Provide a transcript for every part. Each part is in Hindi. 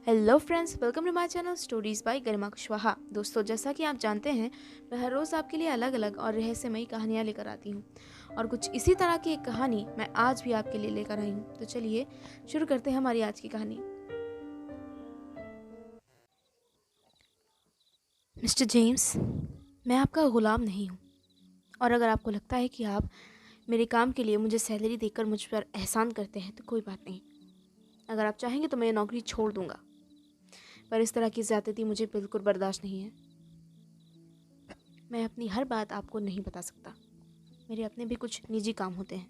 Hello friends, welcome to my channel stories by Garima Kushwaha. दोस्तों, जैसा कि आप जानते हैं, मैं हर रोज़ आपके लिए अलग अलग और रहस्यमयी कहानियाँ लेकर आती हूँ और कुछ इसी तरह की एक कहानी मैं आज भी आपके लिए लेकर आई हूँ। तो चलिए शुरू करते हैं हमारी आज की कहानी। मिस्टर जेम्स, मैं आपका ग़ुलाम नहीं हूँ और अगर आपको लगता है कि आप मेरे काम के लिए मुझे सैलरी देकर मुझ पर एहसान करते हैं तो कोई बात नहीं। अगर आप चाहेंगे तो मैं ये नौकरी छोड़ दूँगा, पर इस तरह की ज़्यादती मुझे बिल्कुल बर्दाश्त नहीं है। मैं अपनी हर बात आपको नहीं बता सकता, मेरे अपने भी कुछ निजी काम होते हैं।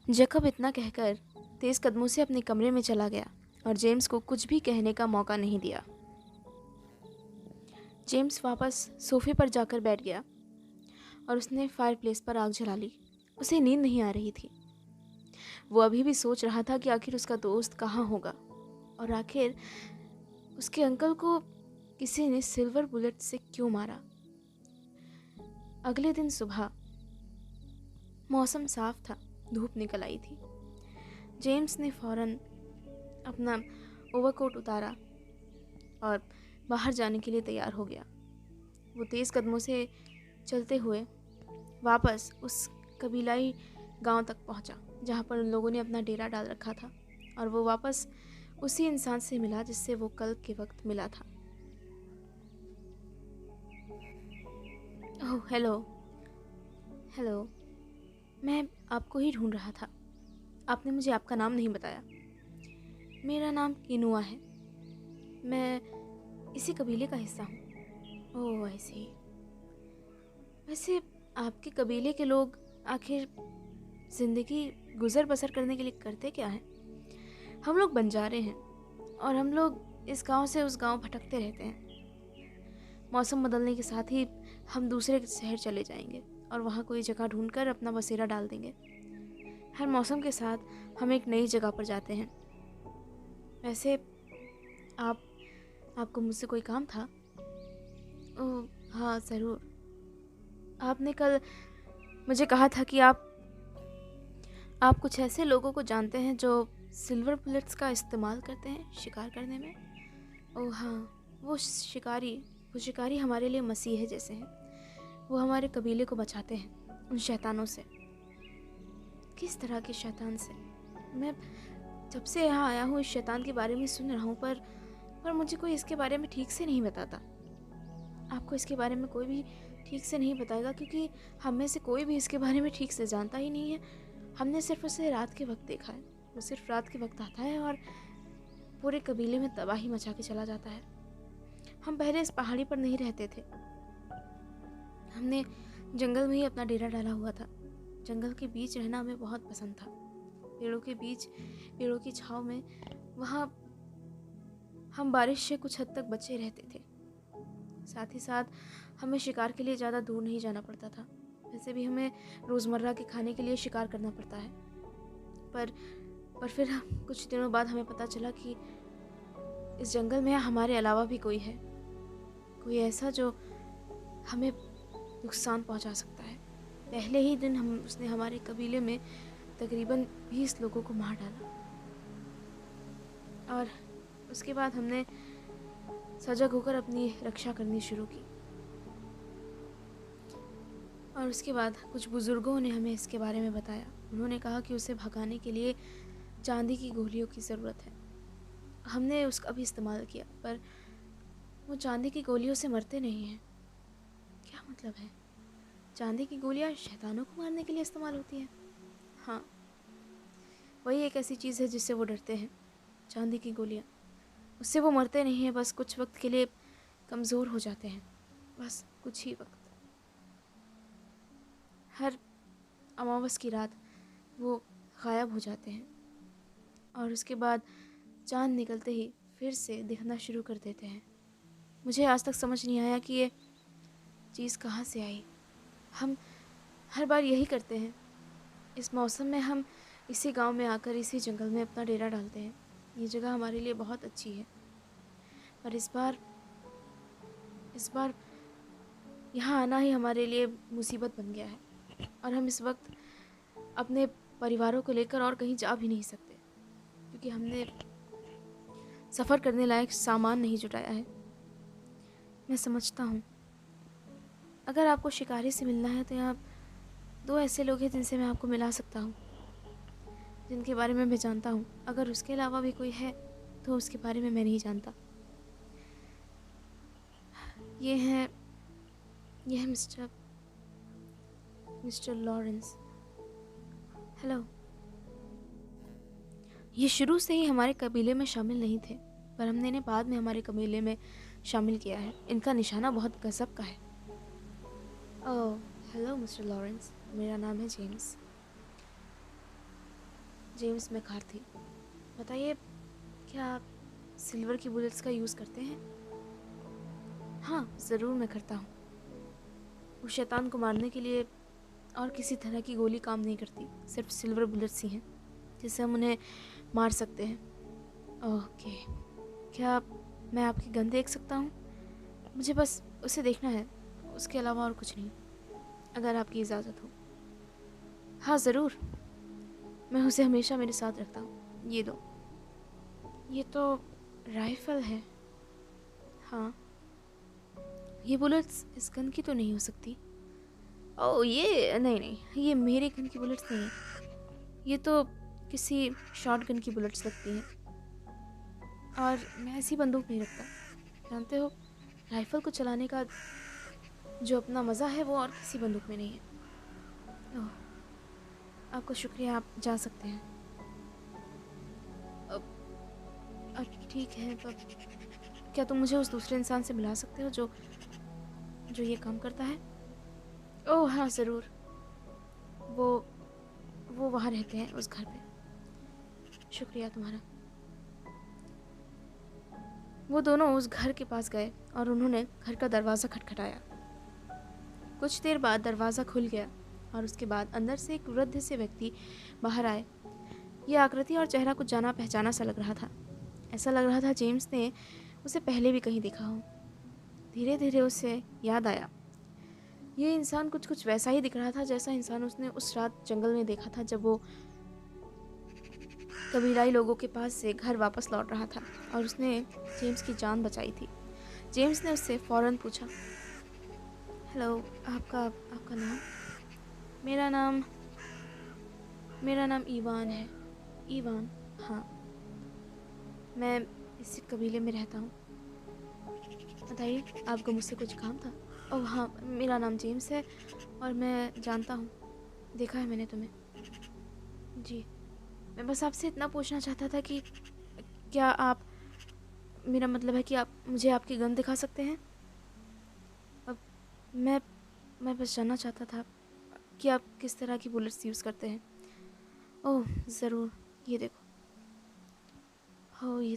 जैकब इतना कहकर तेज कदमों से अपने कमरे में चला गया और जेम्स को कुछ भी कहने का मौका नहीं दिया। जेम्स वापस सोफे पर जाकर बैठ गया और उसने फायरप्लेस पर आग जला ली। उसे नींद नहीं आ रही थी। वो अभी भी सोच रहा था कि आखिर उसका दोस्त कहाँ होगा और आखिर उसके अंकल को किसी ने सिल्वर बुलेट से क्यों मारा। अगले दिन सुबह मौसम साफ था, धूप निकल आई थी। जेम्स ने फौरन अपना ओवरकोट उतारा और बाहर जाने के लिए तैयार हो गया। वो तेज़ कदमों से चलते हुए वापस उस कबीलाई गांव तक पहुंचा जहां पर उन लोगों ने अपना डेरा डाल रखा था और वो वापस उसी इंसान से मिला जिससे वो कल के वक्त मिला था। ओह, हेलो हेलो, मैं आपको ही ढूंढ रहा था। आपने मुझे आपका नाम नहीं बताया। मेरा नाम किनुआ है। मैं इसी कबीले का हिस्सा हूँ। ओह, ऐसे ही। वैसे आपके कबीले के लोग आखिर ज़िंदगी गुजर बसर करने के लिए करते क्या हैं? हम लोग बंजारे हैं और हम लोग इस गांव से उस गांव भटकते रहते हैं। मौसम बदलने के साथ ही हम दूसरे शहर चले जाएंगे और वहाँ कोई जगह ढूंढकर अपना बसेरा डाल देंगे। हर मौसम के साथ हम एक नई जगह पर जाते हैं। वैसे आप आपको मुझसे कोई काम था? ओह हाँ, ज़रूर। आपने कल मुझे कहा था कि आप कुछ ऐसे लोगों को जानते हैं जो सिल्वर बुलेट्स का इस्तेमाल करते हैं शिकार करने में। ओह हाँ, वो शिकारी हमारे लिए मसीहे जैसे हैं। वो हमारे कबीले को बचाते हैं उन शैतानों से। किस तरह के शैतान से? मैं जब से यहाँ आया हूँ इस शैतान के बारे में सुन रहा हूँ, पर मुझे कोई इसके बारे में ठीक से नहीं बताता। आपको इसके बारे में कोई भी ठीक से नहीं बताएगा क्योंकि हम में से कोई भी इसके बारे में ठीक से जानता ही नहीं है। हमने सिर्फ उसे रात के वक्त देखा है। वो सिर्फ रात के वक्त आता है और पूरे कबीले में तबाही मचा के चला जाता है। हम पहले इस पहाड़ी पर नहीं रहते थे। हमने जंगल में ही अपना डेरा डाला हुआ था। जंगल के बीच रहना हमें बहुत पसंद था। पेड़ों के बीच, पेड़ों की छाँव में, वहाँ हम बारिश से कुछ हद तक बचे रहते थे। साथ ही साथ हमें शिकार के लिए ज़्यादा दूर नहीं जाना पड़ता था। वैसे भी हमें रोज़मर्रा के खाने के लिए शिकार करना पड़ता है। पर फिर कुछ दिनों बाद हमें पता चला कि इस जंगल में हमारे अलावा भी कोई है, कोई ऐसा जो हमें नुकसान पहुंचा सकता है। पहले ही दिन उसने हमारे कबीले में तकरीबन 20 लोगों को मार डाला और उसके बाद हमने सजग होकर अपनी रक्षा करनी शुरू की। और उसके बाद कुछ बुज़ुर्गों ने हमें इसके बारे में बताया। उन्होंने कहा कि उसे भगाने के लिए चांदी की गोलियों की ज़रूरत है। हमने उसका भी इस्तेमाल किया, पर वो चांदी की गोलियों से मरते नहीं हैं। क्या मतलब है? चांदी की गोलियां शैतानों को मारने के लिए इस्तेमाल होती हैं? हाँ, वही एक ऐसी चीज़ है जिससे वो डरते हैं। चांदी की गोलियां, उससे वो मरते नहीं हैं, बस कुछ वक्त के लिए कमज़ोर हो जाते हैं। बस कुछ ही वक्त। हर अमावस की रात वो गायब हो जाते हैं और उसके बाद चांद निकलते ही फिर से दिखना शुरू कर देते हैं। मुझे आज तक समझ नहीं आया कि ये चीज़ कहाँ से आई। हम हर बार यही करते हैं। इस मौसम में हम इसी गांव में आकर इसी जंगल में अपना डेरा डालते हैं। ये जगह हमारे लिए बहुत अच्छी है, पर इस बार यहाँ आना ही हमारे लिए मुसीबत बन गया है और हम इस वक्त अपने परिवारों को लेकर और कहीं जा भी नहीं सकते क्योंकि हमने सफ़र करने लायक सामान नहीं जुटाया है। मैं समझता हूँ, अगर आपको शिकारी से मिलना है तो यहाँ दो ऐसे लोग हैं जिनसे मैं आपको मिला सकता हूँ, जिनके बारे में मैं जानता हूँ। अगर उसके अलावा भी कोई है तो उसके बारे में मैं नहीं जानता। ये है मिस्टर लॉरेंस। हेलो। ये शुरू से ही हमारे कबीले में शामिल नहीं थे, पर हमने इन्हें बाद में हमारे कबीले में शामिल किया है। इनका निशाना बहुत गजब का है। ओह, हेलो मिस्टर लॉरेंस, मेरा नाम है जेम्स मैकार्थी। बताइए, क्या आप सिल्वर की बुलेट्स का यूज़ करते हैं? हाँ, ज़रूर मैं करता हूँ। उस शैतान को मारने के लिए और किसी तरह की गोली काम नहीं करती, सिर्फ सिल्वर बुलेट्स ही हैं जिससे हम उन्हें मार सकते हैं। ओके, क्या मैं आपकी गन देख सकता हूँ? मुझे बस उसे देखना है, उसके अलावा और कुछ नहीं, अगर आपकी इजाज़त हो। हाँ ज़रूर, मैं उसे हमेशा मेरे साथ रखता हूँ। ये लो। ये तो राइफ़ल है। हाँ, ये बुलेट्स इस गन की तो नहीं हो सकती। ओह, ये नहीं, ये मेरे गन की बुलेट्स नहीं है। ये तो किसी शॉट गन की बुलेट्स लगती हैं, और मैं ऐसी बंदूक नहीं रखता। जानते हो, राइफ़ल को चलाने का जो अपना मज़ा है वो और किसी बंदूक में नहीं है। ओह, आपका शुक्रिया, आप जा सकते हैं। अब ठीक है, अब क्या तुम मुझे उस दूसरे इंसान से मिला सकते हो जो ये काम करता है? ओह हाँ ज़रूर, वो वहाँ रहते हैं उस घर पे। शुक्रिया तुम्हारा। वो दोनों उस घर के पास गए और उन्होंने घर का दरवाज़ा खटखटाया। कुछ देर बाद दरवाज़ा खुल गया और उसके बाद अंदर से एक वृद्ध से व्यक्ति बाहर आए। यह आकृति और चेहरा कुछ जाना पहचाना सा लग रहा था। ऐसा लग रहा था जेम्स ने उसे पहले भी कहीं देखा हो। धीरे धीरे उसे याद आया, ये इंसान कुछ वैसा ही दिख रहा था जैसा इंसान उसने उस रात जंगल में देखा था जब वो कबीलाई लोगों के पास से घर वापस लौट रहा था और उसने जेम्स की जान बचाई थी। जेम्स ने उससे फ़ौरन पूछा, हेलो, आपका नाम? मेरा नाम ईवान है। ईवान, हाँ, मैं इसी कबीले में रहता हूँ। बताइए, आपको मुझसे कुछ काम था? ओह हाँ, मेरा नाम जेम्स है और मैं जानता हूँ, देखा है मैंने तुम्हें। जी, मैं बस आपसे इतना पूछना चाहता था कि क्या आप, मेरा मतलब है कि आप मुझे आपकी गन दिखा सकते हैं? अब मैं बस जानना चाहता था कि आप किस तरह की बुलेट्स यूज़ करते हैं। ओह ज़रूर, ये देखो। ओह, ये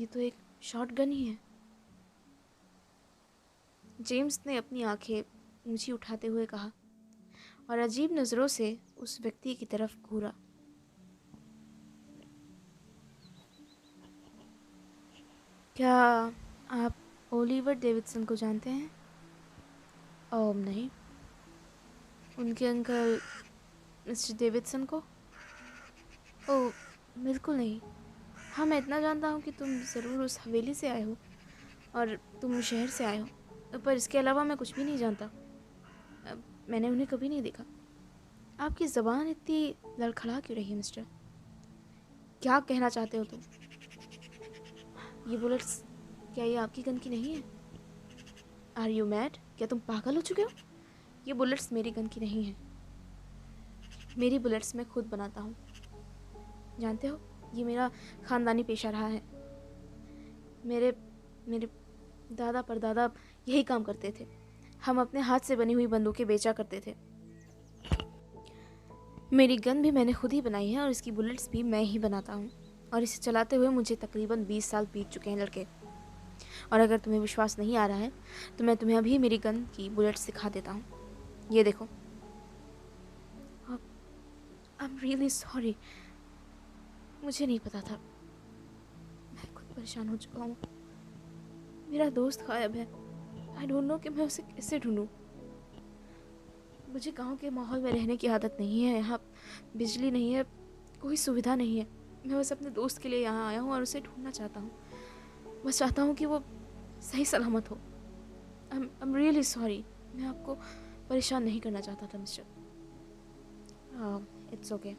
तो एक शॉट गन ही है। जेम्स ने अपनी आंखें ऊंची उठाते हुए कहा और अजीब नज़रों से उस व्यक्ति की तरफ घूरा। क्या आप ओलिवर डेविडसन को जानते हैं? ओह नहीं। उनके अंकल मिस्टर डेविडसन को? ओह बिल्कुल नहीं। हाँ, मैं इतना जानता हूँ कि तुम ज़रूर उस हवेली से आए हो और तुम उस शहर से आए हो, पर इसके अलावा मैं कुछ भी नहीं जानता। मैंने उन्हें कभी नहीं देखा। आपकी ज़बान इतनी लड़खड़ा क्यों रही है मिस्टर? क्या कहना चाहते हो तुम? ये बुलेट्स, क्या ये आपकी गन की नहीं है? Are you mad? क्या तुम पागल हो चुके हो? ये बुलेट्स मेरी गन की नहीं है। मेरी बुलेट्स मैं खुद बनाता हूँ। जानते हो, ये मेरा ख़ानदानी पेशा रहा है। मेरे मेरे दादा परदादा यही काम करते थे। हम अपने हाथ से बनी हुई बंदूकें बेचा करते थे। मेरी गन भी मैंने खुद ही बनाई है और इसकी बुलेट्स भी मैं ही बनाता हूँ, और इसे चलाते हुए मुझे तकरीबन 20 साल बीत चुके हैं लड़के। और अगर तुम्हें विश्वास नहीं आ रहा है तो मैं तुम्हें अभी मेरी गन की बुलेट्स दिखा देता हूँ। ये देखो। आई एम रियली सॉरी, मुझे नहीं पता था। मैं खुद परेशान हो चुका हूँ। मेरा दोस्त गायब है। आई डोंट नो कि मैं उसे कैसे ढूंढूं। मुझे गांव के माहौल में रहने की आदत नहीं है। यहाँ बिजली नहीं है, कोई सुविधा नहीं है। मैं बस अपने दोस्त के लिए यहाँ आया हूँ और उसे ढूंढना चाहता हूँ। बस चाहता हूँ कि वो सही सलामत हो। I am really sorry. मैं आपको परेशान नहीं करना चाहता था मिस्टर। It's okay.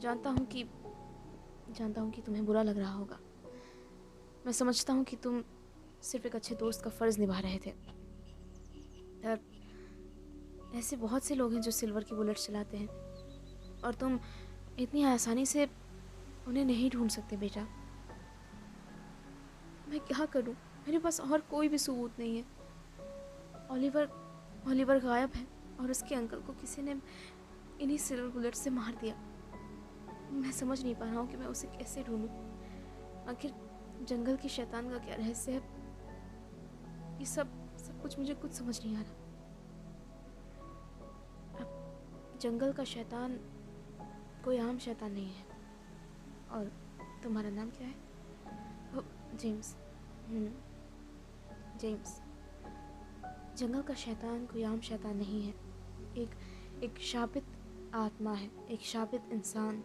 जानता हूँ कि तुम्हें बुरा लग रहा होगा। मैं समझता हूँ कि तुम सिर्फ एक अच्छे दोस्त का फ़र्ज़ निभा रहे थे। पर ऐसे बहुत से लोग हैं जो सिल्वर की बुलेट चलाते हैं और तुम इतनी आसानी से उन्हें नहीं ढूंढ सकते बेटा। मैं क्या करूँ? मेरे पास और कोई भी सबूत नहीं है। ओलिवर ओलिवर गायब है और उसके अंकल को किसी ने इन्हीं सिल्वर बुलेट से मार दिया। मैं समझ नहीं पा रहा हूँ कि मैं उसे कैसे ढूंढूं। आखिर जंगल की शैतान का क्या रहस्य है? ये सब सब कुछ मुझे कुछ समझ नहीं आ रहा। अब जंगल का शैतान कोई आम शैतान नहीं है। और तुम्हारा नाम क्या है? ओह, जेम्स। जेम्स। जंगल का शैतान कोई आम शैतान नहीं है। एक शापित आत्मा है, एक शापित इंसान।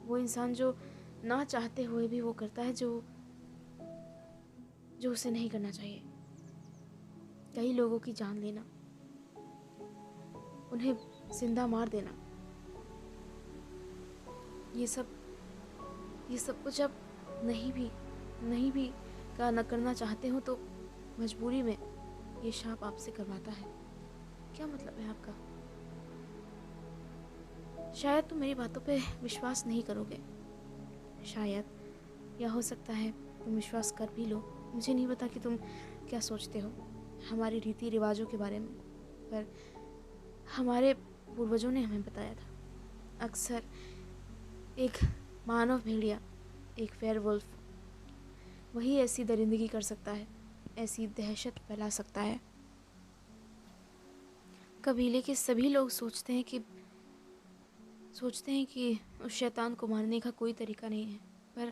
वो इंसान जो ना चाहते हुए भी वो करता है जो उसे नहीं करना चाहिए। कई लोगों की जान लेना, उन्हें जिंदा मार देना, ये सब कुछ अब नहीं भी का न करना चाहते हो तो मजबूरी में ये शाप आपसे करवाता है। क्या मतलब है आपका? शायद तुम मेरी बातों पे विश्वास नहीं करोगे, शायद, या हो सकता है तुम विश्वास कर भी लो। मुझे नहीं पता कि तुम क्या सोचते हो हमारे रीति रिवाजों के बारे में, पर हमारे पूर्वजों ने हमें बताया था, अक्सर एक मानव भेड़िया, एक वेयरवुल्फ, वही ऐसी दरिंदगी कर सकता है, ऐसी दहशत फैला सकता है। कबीले के सभी लोग सोचते हैं कि उस शैतान को मारने का कोई तरीका नहीं है, पर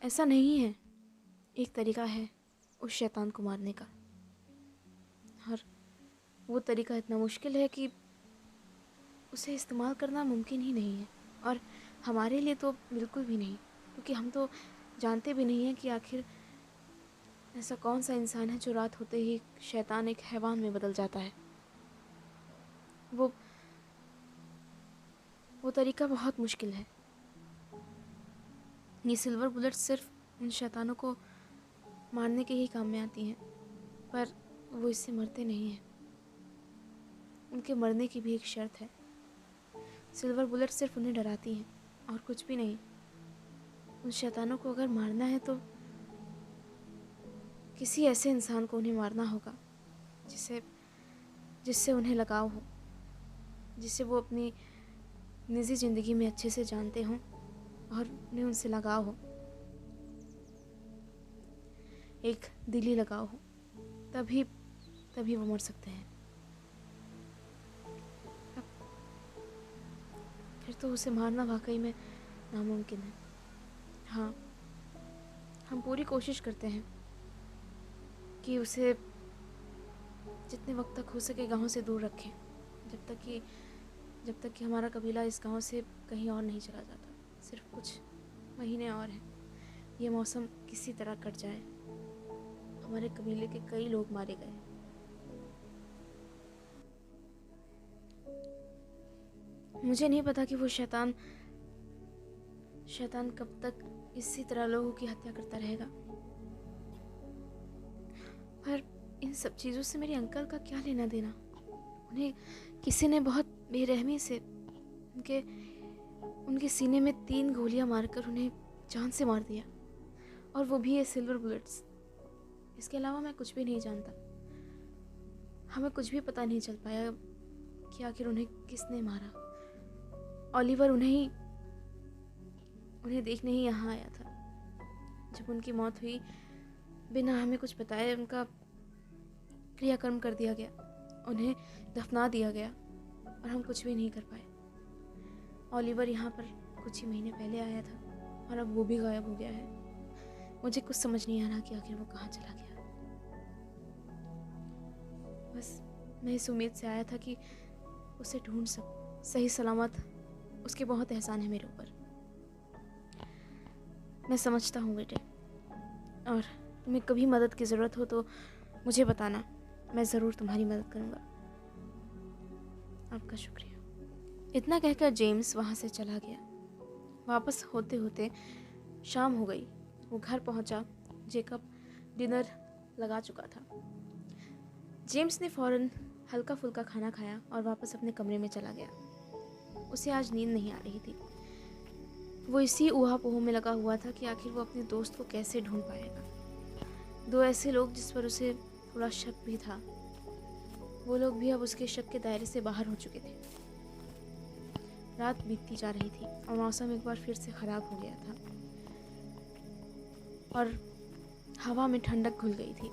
ऐसा नहीं है। एक तरीका है उस शैतान को मारने का, और वो तरीका इतना मुश्किल है कि उसे इस्तेमाल करना मुमकिन ही नहीं है, और हमारे लिए तो बिल्कुल भी नहीं, क्योंकि हम तो जानते भी नहीं हैं कि आखिर ऐसा कौन सा इंसान है जो रात होते ही शैतान एक हैवान में बदल जाता है। वो तरीका बहुत मुश्किल है। ये सिल्वर बुलेट सिर्फ उन शैतानों को मारने के ही काम में आती हैं, पर वो इससे मरते नहीं हैं। उनके मरने की भी एक शर्त है। सिल्वर बुलेट सिर्फ उन्हें डराती हैं और कुछ भी नहीं। उन शैतानों को अगर मारना है तो किसी ऐसे इंसान को उन्हें मारना होगा जिससे उन्हें लगाव हो, जिसे वो अपनी निजी ज़िंदगी में अच्छे से जानते हों और उन्हें उनसे लगाव हो, एक दिली लगाव हो, तभी वो मर सकते हैं। अब फिर तो उसे मारना वाकई में नामुमकिन है। हाँ, हम पूरी कोशिश करते हैं कि उसे जितने वक्त तक हो सके गांव से दूर रखें, जब तक कि हमारा कबीला इस गांव से कहीं और नहीं चला जाता। सिर्फ कुछ महीने और हैं, ये मौसम किसी तरह कट जाए। हमारे कबीले के कई लोग मारे गए। मुझे नहीं पता कि वो शैतान कब तक इसी तरह लोगों की हत्या करता रहेगा, पर इन सब चीज़ों से मेरे अंकल का क्या लेना देना? उन्हें किसी ने बहुत बेरहमी से उनके सीने में 3 गोलियां मारकर उन्हें जान से मार दिया, और वो भी ये सिल्वर बुलेट्स। इसके अलावा मैं कुछ भी नहीं जानता। हमें कुछ भी पता नहीं चल पाया कि आखिर उन्हें किसने मारा। ओलिवर उन्हें देखने ही यहाँ आया था। जब उनकी मौत हुई, बिना हमें कुछ बताए उनका क्रियाकर्म कर दिया गया, उन्हें दफना दिया गया, और हम कुछ भी नहीं कर पाए। ओलिवर यहाँ पर कुछ ही महीने पहले आया था और अब वो भी गायब हो गया है। मुझे कुछ समझ नहीं आ रहा कि आखिर वो कहाँ चला गया। बस मैं इस उम्मीद से आया था कि उसे ढूंढ सही सलामत उसके बहुत एहसान है मेरे ऊपर। मैं समझता हूँ बेटे, और तुम्हें कभी मदद की ज़रूरत हो तो मुझे बताना, मैं ज़रूर तुम्हारी मदद करूँगा। आपका शुक्रिया। इतना कहकर जेम्स वहाँ से चला गया। वापस होते होते शाम हो गई। वो घर पहुँचा। जेकब डिनर लगा चुका था। जेम्स ने फ़ौरन हल्का फुल्का खाना खाया और वापस अपने कमरे में चला गया। उसे आज नींद नहीं आ रही थी। वो इसी ऊहा-पोह में लगा हुआ था कि आखिर वो अपने दोस्त को कैसे ढूंढ पाएगा। दो ऐसे लोग जिस पर उसे थोड़ा शक भी था, वो लोग भी अब उसके शक के दायरे से बाहर हो चुके थे। रात बीतती जा रही थी और मौसम एक बार फिर से ख़राब हो गया था और हवा में ठंडक घुल गई थी।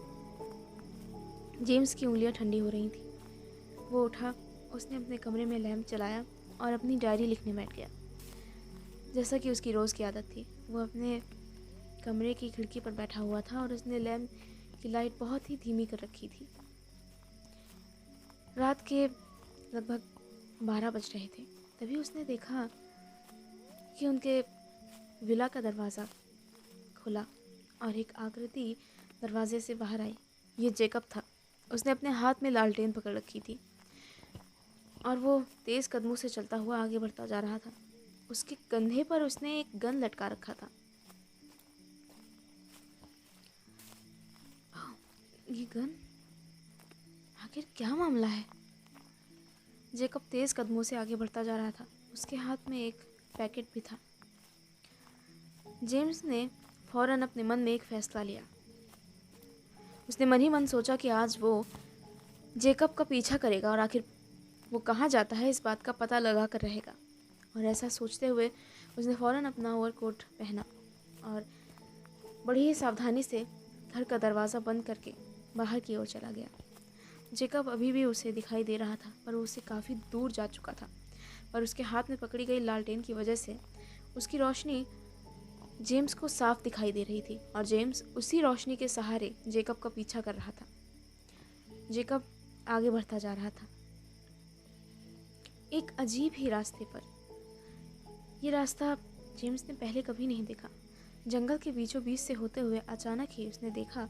जेम्स की उंगलियां ठंडी हो रही थी। वो उठा, उसने अपने कमरे में लैंप जलाया और अपनी डायरी लिखने बैठ गया। जैसा कि उसकी रोज़ की आदत थी, वो अपने कमरे की खिड़की पर बैठा हुआ था और उसने लैंप की लाइट बहुत ही धीमी कर रखी थी। रात के लगभग 12 बज रहे थे। तभी उसने देखा कि उनके विला का दरवाज़ा खुला और एक आकृति दरवाजे से बाहर आई। ये जेकब था। उसने अपने हाथ में लालटेन पकड़ रखी थी और वो तेज़ कदमों से चलता हुआ आगे बढ़ता जा रहा था। उसके कंधे पर उसने एक गन लटका रखा था। ये गन, आखिर क्या मामला है? जेकब तेज़ कदमों से आगे बढ़ता जा रहा था। उसके हाथ में एक पैकेट भी था। जेम्स ने फौरन अपने मन में एक फ़ैसला लिया। उसने मन ही मन सोचा कि आज वो जेकब का पीछा करेगा और आखिर वो कहाँ जाता है इस बात का पता लगा कर रहेगा। और ऐसा सोचते हुए उसने फ़ौरन अपना ओवरकोट पहना और बड़ी ही सावधानी से घर का दरवाज़ा बंद करके बाहर की ओर चला गया। जेकब अभी भी उसे दिखाई दे रहा था, पर वो उससे काफ़ी दूर जा चुका था और उसके हाथ में पकड़ी गई लालटेन की वजह से उसकी रोशनी जेम्स को साफ दिखाई दे रही थी और जेम्स उसी रोशनी के सहारे जेकब का पीछा कर रहा था। जेकब आगे बढ़ता जा रहा था एक अजीब ही रास्ते पर। यह रास्ता जेम्स ने पहले कभी नहीं देखा। जंगल के बीचों बीच से होते हुए अचानक ही उसने देखा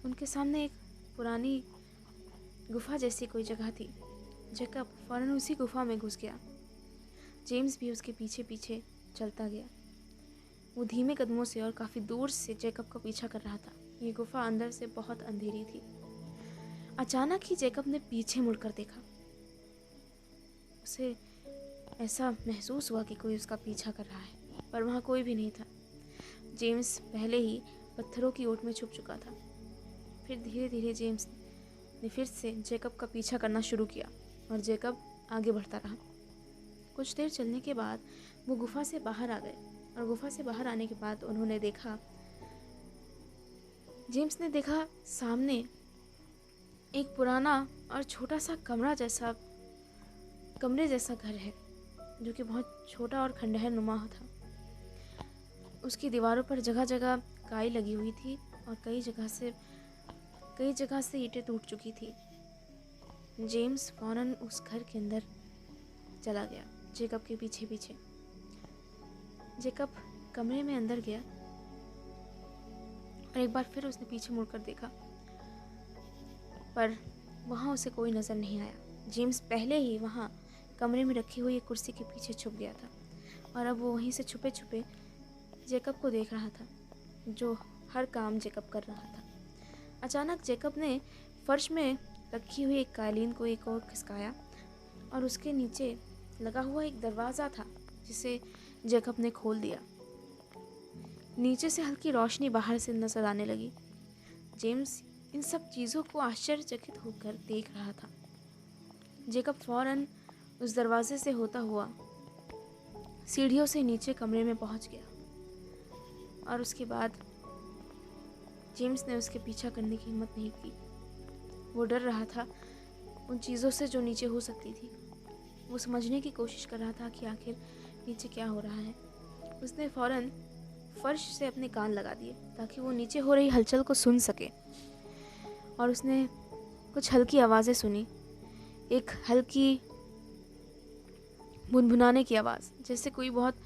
उनके सामने एक पुरानी गुफा जैसी कोई जगह थी। जेकब फौरन उसी गुफा में घुस गया। जेम्स भी उसके पीछे पीछे चलता गया। वो धीमे कदमों से और काफ़ी दूर से जेकब का पीछा कर रहा था। ये गुफा अंदर से बहुत अंधेरी थी। अचानक ही जेकब ने पीछे मुड़कर देखा। उसे ऐसा महसूस हुआ कि कोई उसका पीछा कर रहा है, पर वहाँ कोई भी नहीं था। जेम्स पहले ही पत्थरों की ओट में छुप चुका था। फिर धीरे धीरे जेम्स ने फिर से जेकब का पीछा करना शुरू किया और जेकब आगे बढ़ता रहा। कुछ देर चलने के बाद वो गुफा से बाहर आ गए और गुफा से बाहर आने के बाद उन्होंने देखा, जेम्स ने देखा सामने एक पुराना और छोटा सा कमरे जैसा घर है, जो कि बहुत छोटा और खंडहर नुमा था। उसकी दीवारों पर जगह जगह काई लगी हुई थी और कई जगह से ईंटें टूट चुकी थी। जेम्स फौरन उस घर के अंदर चला गया, जेकब के पीछे पीछे। जेकब कमरे में अंदर गया और एक बार फिर उसने पीछे मुड़कर देखा, पर वहाँ उसे कोई नज़र नहीं आया। जेम्स पहले ही वहाँ कमरे में रखी हुई एक कुर्सी के पीछे छुप गया था और अब वो वहीं से छुपे छुपे जेकब को देख रहा था, जो हर काम जेकब कर रहा था। अचानक जेकब ने फर्श में रखी हुई एक कालीन को एक और खिसकाया और उसके नीचे लगा हुआ एक दरवाज़ा था, जिसे जेकब ने खोल दिया। नीचे से हल्की रोशनी बाहर से नजर आने लगी। जेम्स इन सब चीज़ों को आश्चर्यचकित होकर देख रहा था। जेकब फौरन उस दरवाजे से होता हुआ सीढ़ियों से नीचे कमरे में पहुंच गया और उसके बाद जेम्स ने उसके पीछा करने की हिम्मत नहीं की। वो डर रहा था उन चीज़ों से जो नीचे हो सकती थी। वो समझने की कोशिश कर रहा था कि आखिर नीचे क्या हो रहा है। उसने फौरन फर्श से अपने कान लगा दिए ताकि वो नीचे हो रही हलचल को सुन सके और उसने कुछ हल्की आवाज़ें सुनी। एक हल्की भुनभुनाने की आवाज़, जैसे कोई बहुत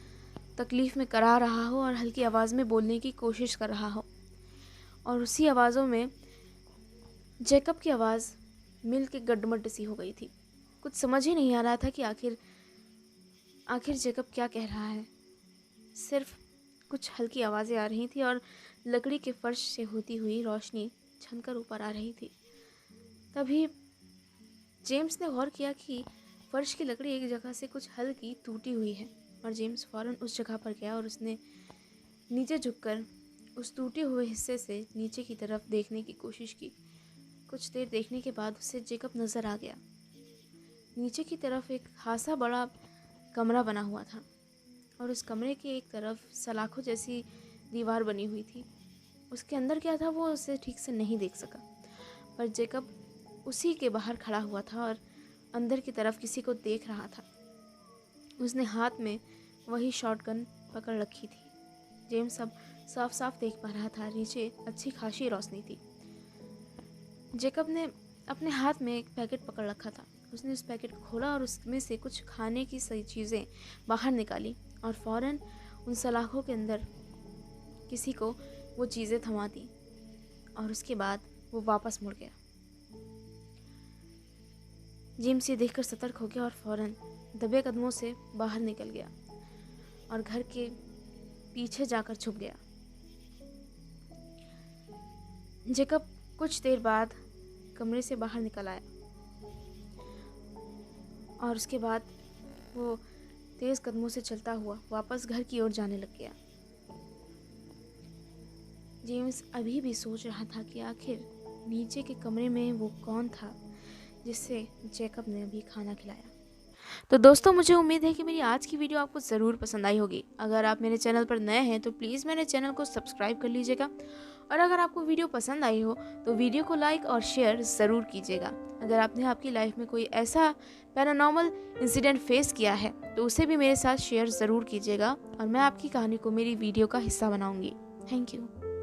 तकलीफ़ में करा रहा हो और हल्की आवाज़ में बोलने की कोशिश कर रहा हो। और उसी आवाज़ों में जैकब की आवाज़ मिल के गड्डमड्ड सी हो गई थी। कुछ समझ ही नहीं आ रहा था कि आखिर आखिर जैकब क्या कह रहा है। सिर्फ कुछ हल्की आवाज़ें आ रही थी और लकड़ी के फर्श से होती हुई रोशनी छनकर ऊपर आ रही थी। तभी जेम्स ने गौर किया कि फर्श की लकड़ी एक जगह से कुछ हल्की टूटी हुई है और जेम्स फ़ौरन उस जगह पर गया और उसने नीचे झुककर उस टूटे हुए हिस्से से नीचे की तरफ देखने की कोशिश की। कुछ देर देखने के बाद उसे जैकब नज़र आ गया। नीचे की तरफ एक खासा बड़ा कमरा बना हुआ था और उस कमरे की एक तरफ सलाखों जैसी दीवार बनी हुई थी। उसके अंदर क्या था वो उसे ठीक से नहीं देख सका, पर जैकब उसी के बाहर खड़ा हुआ था और अंदर की तरफ किसी को देख रहा था। उसने हाथ में वही शॉटगन पकड़ रखी थी। जेम्स अब साफ साफ देख पा रहा था, नीचे अच्छी खासी रोशनी थी। जैकब ने अपने हाथ में एक पैकेट पकड़ रखा था। उसने उस पैकेट को खोला और उसमें से कुछ खाने की सही चीज़ें बाहर निकाली और फ़ौरन उन सलाखों के अंदर किसी को वो चीज़ें थमा दी और उसके बाद वो वापस मुड़ गया। जेम्स ये देखकर सतर्क हो गया और फ़ौरन दबे कदमों से बाहर निकल गया और घर के पीछे जाकर छुप गया। जैकब कुछ देर बाद कमरे से बाहर निकल आया और उसके बाद वो तेज़ कदमों से चलता हुआ वापस घर की ओर जाने लग गया। जेम्स अभी भी सोच रहा था कि आखिर नीचे के कमरे में वो कौन था जिससे जैकब ने अभी खाना खिलाया। तो दोस्तों, मुझे उम्मीद है कि मेरी आज की वीडियो आपको ज़रूर पसंद आई होगी। अगर आप मेरे चैनल पर नए हैं तो प्लीज़ मेरे चैनल को सब्सक्राइब कर लीजिएगा और अगर आपको वीडियो पसंद आई हो तो वीडियो को लाइक और शेयर ज़रूर कीजिएगा। अगर आपने आपकी लाइफ में कोई ऐसा पैरानॉर्मल इंसिडेंट फेस किया है तो उसे भी मेरे साथ शेयर ज़रूर कीजिएगा और मैं आपकी कहानी को मेरी वीडियो का हिस्सा बनाऊंगी। Thank you.